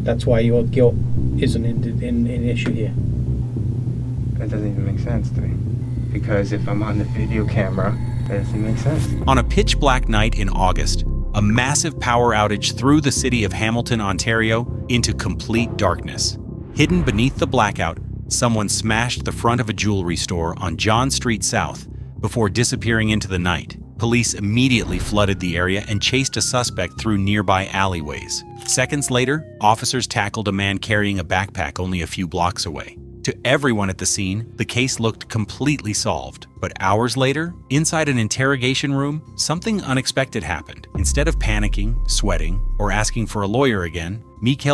That's why your guilt isn't in issue here. That doesn't even make sense to me. Because if I'm on the video camera, that doesn't make sense. On a pitch black night in August, a massive power outage threw the city of Hamilton, Ontario, into complete darkness. Hidden beneath the blackout, someone smashed the front of a jewelry store on John Street South before disappearing into the night. Police immediately flooded the area and chased a suspect through nearby alleyways. Seconds later, officers tackled a man carrying a backpack only a few blocks away. To everyone at the scene, the case looked completely solved. But hours later, inside an interrogation room, something unexpected happened. Instead of panicking, sweating, or asking for a lawyer again,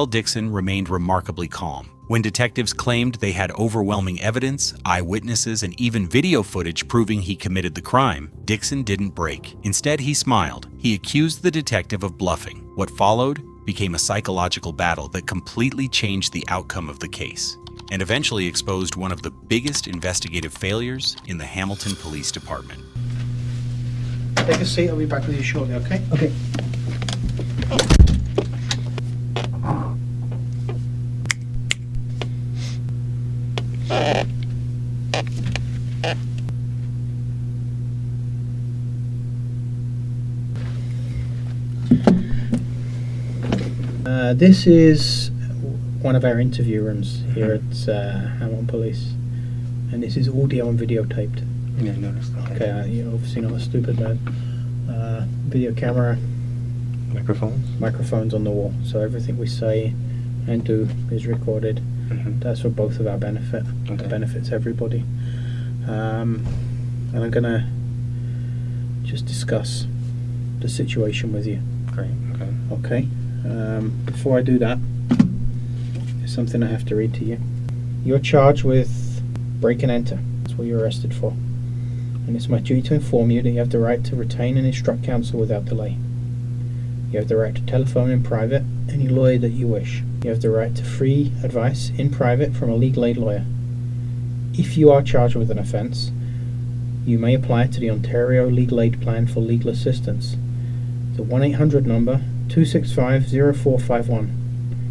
Dixon remained remarkably calm. When detectives claimed they had overwhelming evidence, eyewitnesses, and even video footage proving he committed the crime, Dixon didn't break. Instead, he smiled. He accused the detective of bluffing. What followed became a psychological battle that completely changed the outcome of the case, and eventually exposed one of the biggest investigative failures in the Hamilton Police Department. Take a seat, I'll be back with you shortly, okay? Okay. This is one of our interview rooms here at Hamilton Police, and this is audio and videotaped. Yeah, I noticed. Okay, you're obviously not a stupid man. Video camera, microphones on the wall, so everything we say and do is recorded. Mm-hmm. That's for both of our benefit. Okay. It benefits everybody. And I'm gonna just discuss the situation with you. Great. Okay. Okay. Before I do that, there's something I have to read to you. You're charged with break and enter. That's what you're arrested for. And it's my duty to inform you that you have the right to retain and instruct counsel without delay. You have the right to telephone in private any lawyer that you wish. You have the right to free advice in private from a legal aid lawyer. If you are charged with an offence, you may apply to the Ontario Legal Aid Plan for legal assistance. The 1-800 number 265-0451.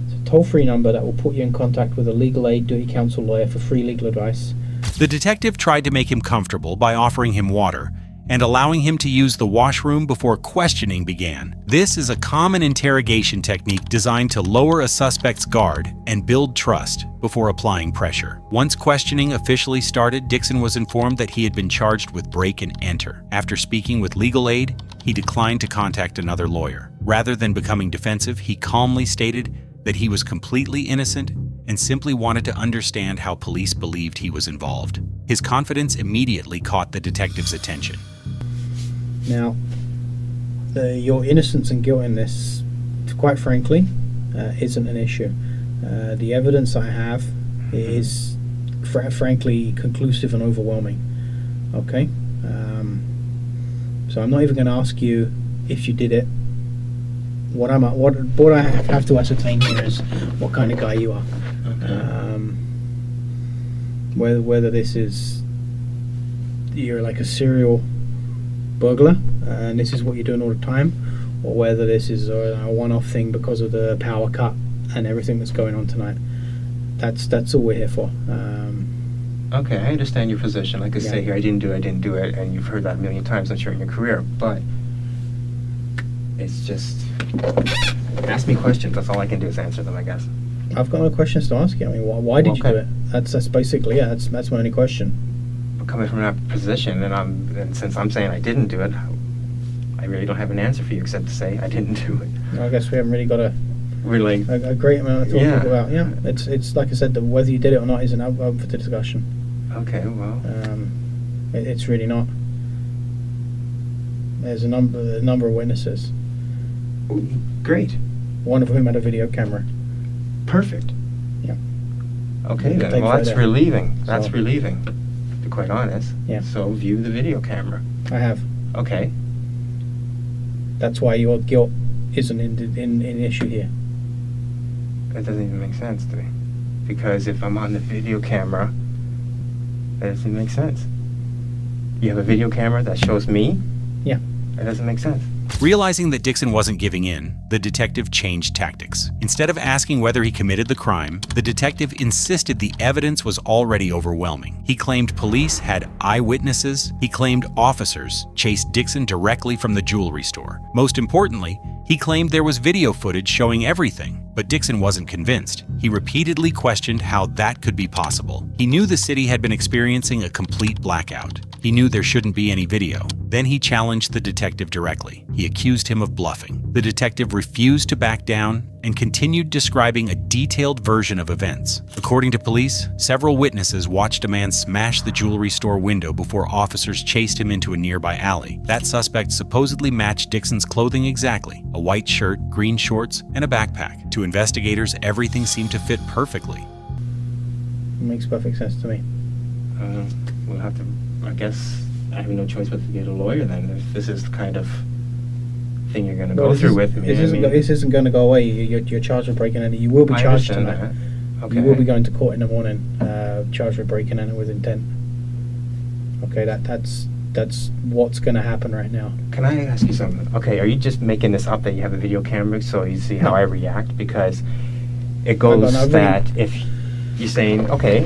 It's a toll-free number that will put you in contact with a legal aid duty counsel lawyer for free legal advice. The detective tried to make him comfortable by offering him water and allowing him to use the washroom before questioning began. This is a common interrogation technique designed to lower a suspect's guard and build trust before applying pressure. Once questioning officially started, Dixon was informed that he had been charged with break and enter. After speaking with legal aid, he declined to contact another lawyer. Rather than becoming defensive, he calmly stated that he was completely innocent and simply wanted to understand how police believed he was involved. His confidence immediately caught the detective's attention. Now, your innocence and guilt in this, quite frankly, isn't an issue. The evidence I have is, frankly, conclusive and overwhelming. Okay? So I'm not even going to ask you if you did it. What I have to ascertain here is what kind of guy you are. Okay. Whether this is you're like a serial burglar and this is what you're doing all the time, or whether this is a one-off thing because of the power cut and everything that's going on tonight. That's all we're here for. Okay, I understand your position. Like I say here, I didn't do it, and you've heard that a million times, I'm sure, in your career. But it's just, ask me questions. That's all I can do is answer them, I guess. I've got no questions to ask you. I mean, why did you do it? That's basically, that's my only question. But coming from that position, and since I'm saying I didn't do it, I really don't have an answer for you except to say I didn't do it. I guess we haven't really got a great amount to talk about. Yeah, it's like I said, whether you did it or not isn't up for the discussion. Okay, well, it's really not. There's a number of witnesses. Great. One of whom had a video camera. Perfect. Yeah. Okay then. Well, that's relieving. That's relieving, to be quite honest. Yeah. So view the video camera. I have. Okay. That's why your guilt isn't in issue here. That doesn't even make sense to me. Because if I'm on the video camera, that doesn't make sense. You have a video camera that shows me? Yeah. That doesn't make sense. Realizing that Dixon wasn't giving in, the detective changed tactics. Instead of asking whether he committed the crime, the detective insisted the evidence was already overwhelming. He claimed police had eyewitnesses. He claimed officers chased Dixon directly from the jewelry store. Most importantly, he claimed there was video footage showing everything, but Dixon wasn't convinced. He repeatedly questioned how that could be possible. He knew the city had been experiencing a complete blackout. He knew there shouldn't be any video. Then he challenged the detective directly. He accused him of bluffing. The detective refused to back down and continued describing a detailed version of events. According to police, several witnesses watched a man smash the jewelry store window before officers chased him into a nearby alley. That suspect supposedly matched Dixon's clothing exactly: a white shirt, green shorts, and a backpack. To investigators, everything seemed to fit perfectly. It makes perfect sense to me. We'll have to, I guess, I have no choice but to get a lawyer then, if this is the kind of thing you're going to go through with me. This isn't going to go away. You're charged with breaking and you will be charged tonight. Okay. You will be going to court in the morning, charged with breaking and with intent. Okay, that's what's going to happen right now. Can I ask you something? Okay, are you just making this up that you have a video camera so you see how I react? Because it goes that if you're saying, okay,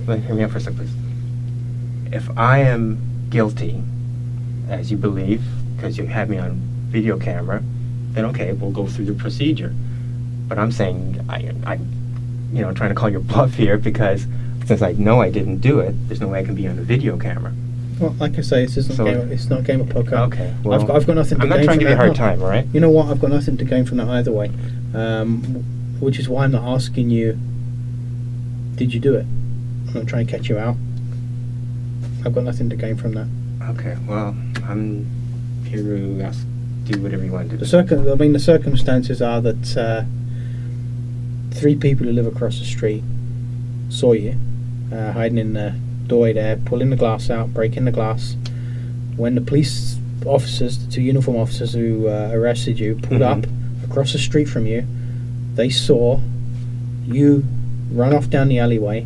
hear me out for a second, please. If I am guilty, as you believe, because you have me on video camera, then okay, we'll go through the procedure. But I'm saying, I'm trying to call your bluff here, because since I know I didn't do it, there's no way I can be on a video camera. Well, like I say, it's not a game of poker. Okay, well, I've got nothing to gain from that. I'm not trying to give you a hard time, all right? You know what? I've got nothing to gain from that either way. Which is why I'm not asking you, did you do it? I'm not trying to catch you out. I've got nothing to gain from that. Okay, well, I'm here to do whatever you want to do. The circumstances are that 3 people who live across the street saw you hiding in the doorway there, pulling the glass out, breaking the glass. When the police officers, the 2 uniform officers who arrested you, pulled up across the street from you, they saw you run off down the alleyway,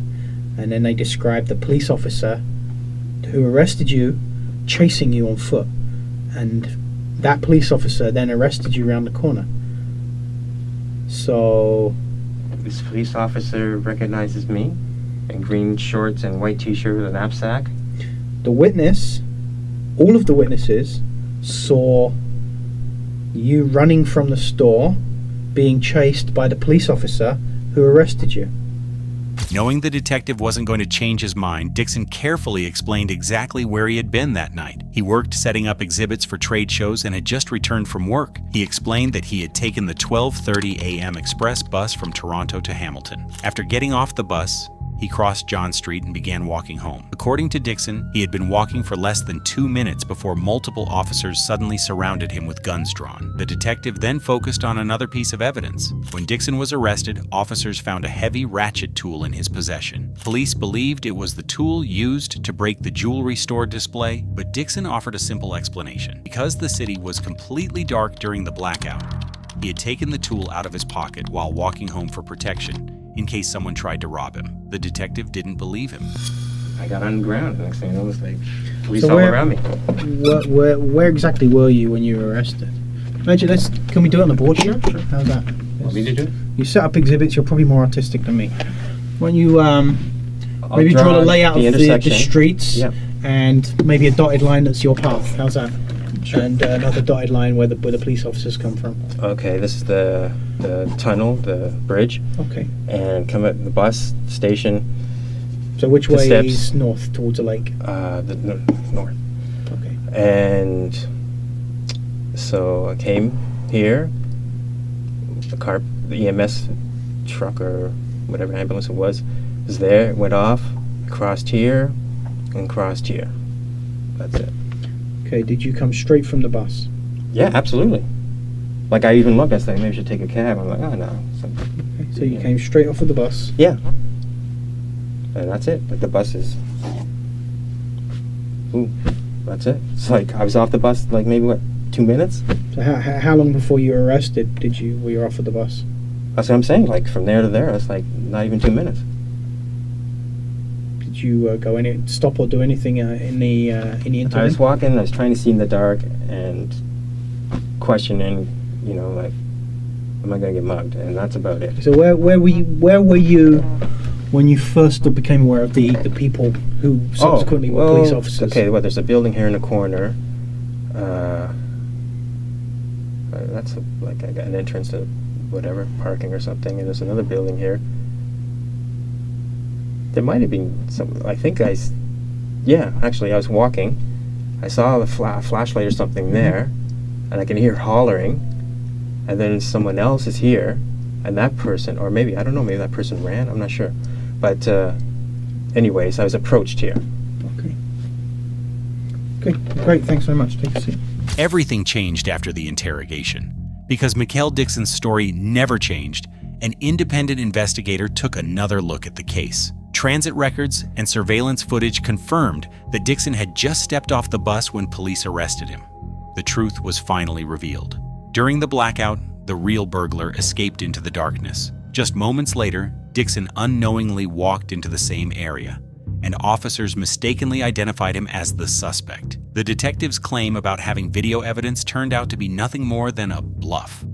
and then they described the police officer who arrested you chasing you on foot, and that police officer then arrested you around the corner. So this police officer recognizes me in green shorts and white t-shirt with a knapsack? All of the witnesses saw you running from the store, being chased by the police officer who arrested you. Knowing the detective wasn't going to change his mind, Dixon carefully explained exactly where he had been that night. He worked setting up exhibits for trade shows and had just returned from work. He explained that he had taken the 12:30 a.m. express bus from Toronto to Hamilton. After getting off the bus, he crossed John Street and began walking home. According to Dixon, he had been walking for less than 2 minutes before multiple officers suddenly surrounded him with guns drawn. The detective then focused on another piece of evidence. When Dixon was arrested, officers found a heavy ratchet tool in his possession. Police believed it was the tool used to break the jewelry store display, but Dixon offered a simple explanation. Because the city was completely dark during the blackout, he had taken the tool out of his pocket while walking home for protection, in case someone tried to rob him. The detective didn't believe him. I got on the ground, and next thing I know, it was like police all around me. Where exactly were you when you were arrested? Can we do it on the board? Sure. How's that? Want me to do it? You set up exhibits, you're probably more artistic than me. Why don't you maybe draw the layout of the streets, and maybe a dotted line that's your path. How's that? Sure. And another dotted line where the police officers come from. Okay, this is the tunnel, the bridge. Okay. And come at the bus station. So which way is north, towards the lake? The north. Okay. And so I came here. The EMS truck or whatever ambulance it was there. Went off, crossed here, and crossed here. That's it. Okay, did you come straight from the bus? Yeah, absolutely. Like, I even looked, I was like, maybe I should take a cab. I'm like, oh, no. Okay, so you came straight off of the bus? Yeah. And that's it. Like, the bus is... Ooh, that's it. It's like, I was off the bus, like, maybe, 2 minutes? So how long before you were arrested were you off of the bus? That's what I'm saying. Like, from there to there, it's like, not even 2 minutes. Did you stop or do anything in the interim? I was walking, I was trying to see in the dark, and questioning, like, am I going to get mugged? And that's about it. So where were you when you first became aware of the people who subsequently were police officers? Okay, well, there's a building here in the corner. That's like an entrance to whatever, parking or something. And there's another building here. There might have been some, actually I was walking. I saw the flashlight or something there, and I can hear hollering, and then someone else is here, and that person, or maybe, I don't know, maybe that person ran, I'm not sure. But anyways, I was approached here. Okay, great, thanks very much. Take a seat. Everything changed after the interrogation. Because Mikhail Dixon's story never changed, an independent investigator took another look at the case. Transit records and surveillance footage confirmed that Dixon had just stepped off the bus when police arrested him. The truth was finally revealed. During the blackout, the real burglar escaped into the darkness. Just moments later, Dixon unknowingly walked into the same area, and officers mistakenly identified him as the suspect. The detectives' claim about having video evidence turned out to be nothing more than a bluff.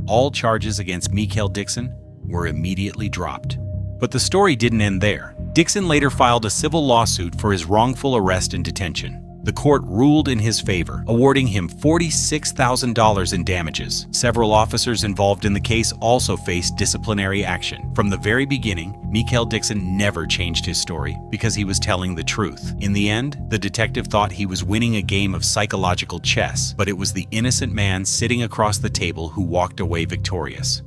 All charges against Mikhail Dixon were immediately dropped. But the story didn't end there. Dixon later filed a civil lawsuit for his wrongful arrest and detention. The court ruled in his favor, awarding him $46,000 in damages. Several officers involved in the case also faced disciplinary action. From the very beginning, Mikhail Dixon never changed his story because he was telling the truth. In the end, the detective thought he was winning a game of psychological chess, but it was the innocent man sitting across the table who walked away victorious.